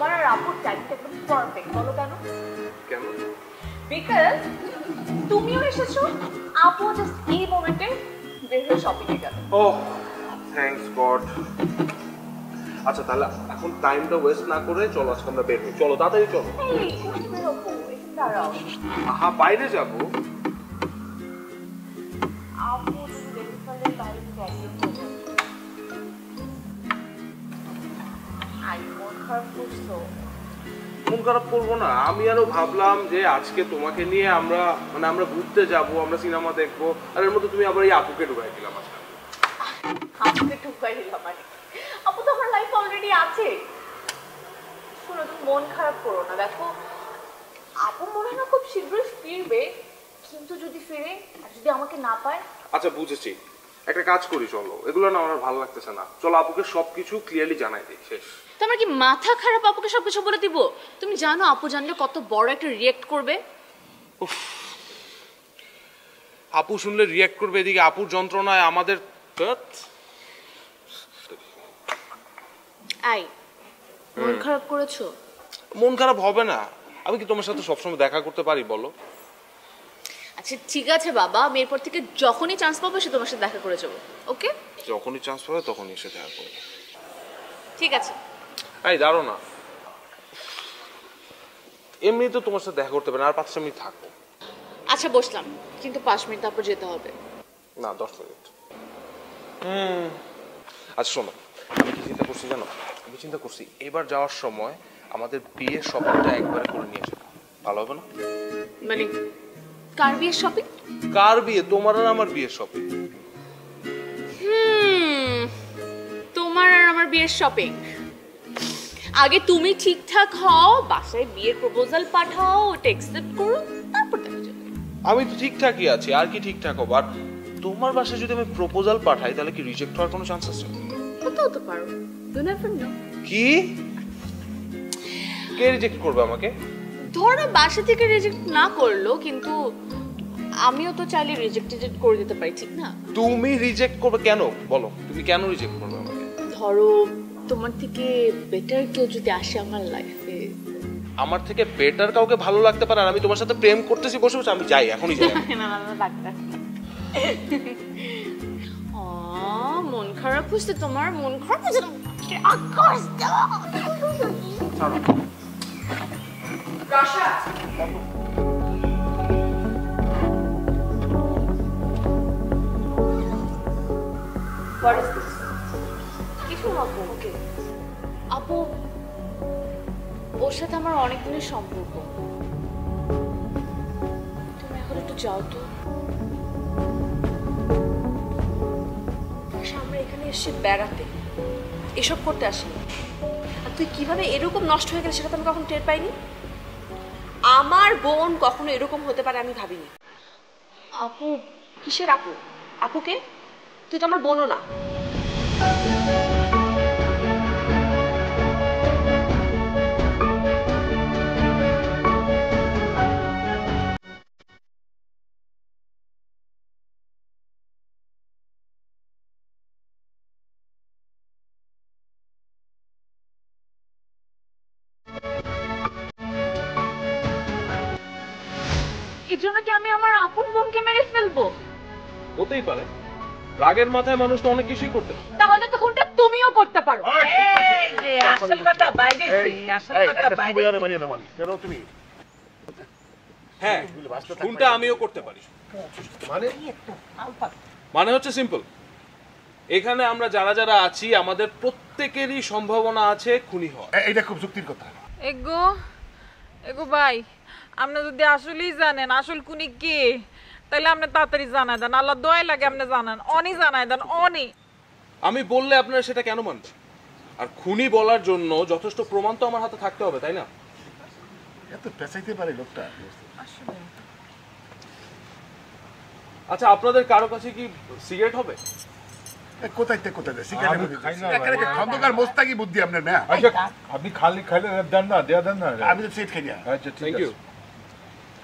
তোমার আর আপুর টাইমটা একদম পারফেক্ট। বলো কেন? কেন? বিকজ তুমিও এসেছো, আপু জাস্ট এই মোমেন্টে বের হয়ে শপিং এ গেল। ওহ থ্যাঙ্কস গড। আচ্ছা তাহলে এখন টাইমটা ওয়েস্ট না করে চলো আজকে আমরা বের হই। চলো তাড়াতাড়ি চলো। এই কোথায় বের হবো? এখানে দাঁড়াও। আহা বাইরে যাবো। আপু যদি দেখতে পারলে তাহলে প্রবলেম হবে। আই মন খারাপ করছো? মন খারাপ করবো না, আমি আরো ভাবলাম যে আজকে তোমাকে নিয়ে আমরা ঘুরতে যাব, আমরা সিনেমা দেখবো, আর এর মধ্যে তুমি আবার এই আপুকে ঢুকাই দিলাম। আজকে আপুকে ঢুকাই দিলাম মানে? আপু তো আমার লাইফ অলরেডি আছে। শোনো তুমি মন খারাপ করো না। দেখো আপু মনে হয় না খুব শীঘ্রই ফিরবে, কিন্তু যদি ফিরে আর যদি আমাকে না পায়। আচ্ছা বুঝেছি, একটা কাজ করি চলো, এগুলো না আমার ভালো লাগতেছে না, চলো আপুকে সবকিছু ক্লিয়ারলি জানাই দিই। শেষ। তোমার কি মাথা খারাপ আপুকে সবকিছু বলে দিব? তুমি জানো আপু জানলে কত বড় একটা রিয়েক্ট করবে। আপু শুনলে রিয়াক্ট করবে, এদিকে আপুর যন্ত্রণায় আমাদের। আই মন খারাপ করেছো? মন খারাপ হবে না, আমি কি তোমার সাথে সবসময় দেখা করতে পারি বলো? আচ্ছা ঠিক আছে বাবা, আমি এরপর থেকে যখনই চান্স পাবো সে তোমার সাথে দেখা করে যাবো। ওকে? যখনই চান্স পাবে তখনই এসে দেখা করবে। ঠিক আছে। এই দাঁড়ো না, এমনি তো তোমার সাথে দেখা করতে পারে না, আর 5 মিনিট থাকো। আচ্ছা বসলাম, কিন্তু 5 মিনিট তারপর যেতে হবে। না 10 মিনিট। আচ্ছা শোনো, আমি কি চিন্তা করছি জানো? আমি চিন্তা করছি এবার যাওয়ার সময় আমাদের বিয়ের শপিংটা একবারে করে নিয়ে যাবো, ভালো হবে না? মানে কার বিয়ের শপিং? কার বিয়ে? তোমার আর আমার বিয়ের শপিং। তোমার আর আমার বিয়ের শপিং? আগে তুমি ঠিকঠাক হও, বাসায় বিয়ের প্রপোজাল পাঠাও, ওটা অ্যাকসেপ্ট করো, তারপর দেখা যাবে। আমি তো ঠিকঠাকই আছি, আর কি ঠিকঠাক হবো? আর তোমার বাসায় যদি আমি প্রপোজাল পাঠাই তাহলে কি রিজেক্ট হওয়ার কোনো চান্স আছে? হতেও তো পারো, ইউ নেভার নো। কি? কে রিজেক্ট করবে আমাকে? ধরো বাসা থেকে রিজেক্ট না করলো, কিন্তু আমিও তো চাইলে রিজেক্ট করে দিতে পারি, ঠিক না? তুমি রিজেক্ট করবে কেন বলো? তুমি কেন রিজেক্ট করবে আমাকে? ধরো তোমার থেকে বেটার কেউ যদি আসে আমার লাইফে। আমার থেকে বেটার কাউকে ভালো লাগতে পারে, আর আমি তোমার সাথে প্রেম করতেছি বসে বসে, আমি যাই, এখনই যাই। না না না ডাক্তার। মন খারাপ হচ্ছে তোমার? মন খারাপ হচ্ছে না? আকাশ দাও। রাশা What is this? কিছু না আপু। ওকে আপু, ওর সাথে আমার অনেক দিনের সম্পর্ক, তুমি এখন একটু যাও তো। আমরা এখানে এসে বেড়াতে, এসব করতে আসিনি। আর তুই কিভাবে এরকম নষ্ট হয়ে গেলে সেটা তো আমি কখনো টের পাইনি। আমার বোন কখনো এরকম হতে পারে আমি ভাবিনি। আপু কিসের আপু? আপুকে? তুই তো আমার বোনও না। এর জন্য কি আমি আমার আপন বোনকে মেরে ফেলবো? হতেই পারে, রাগের মাথায় মানুষ তো অনেক কিছুই করতে পারে। তাহলে তো কোনটা তুমিও করতে পারো। আসল কথা বাইরে, আসল কথা বাইরে। তুমি হ্যাঁ, কোনটা আমিও করতে পারি। মানে হচ্ছে সিম্পল, এখানে আমরা যারা যারা আছি আমাদের প্রত্যেকেরই সম্ভাবনা আছে খুনি হওয়ার। এইটা খুব যুক্তির কথা। এগো এগো ভাই, আপনি যদি আসলেই জানেন আসল খুনি কে, তাহলে আপনি তাড়াতাড়ি জানাই দেন। আল্লাহ দয়া লাগে আপনি জানান, অনি জানাই দেন, অনি। আমি বললে আপনারা সেটা কেন মানবেন? আর খুনি বলার জন্য যথেষ্ট প্রমাণ তো আমার হাতে থাকতে হবে, তাই না? এত পেঁচাইতে পারে লোকটা। আচ্ছা আপনাদের কারো কাছে কি সিগারেট হবে? কোথায় খন্দকার মোস্তাকি বুদ্ধি আপনার না। আপনি খালি খাইলে দেন না, দেয়া দেন না। আমি তো সেট খাই না। আচ্ছা ঠিক আছে।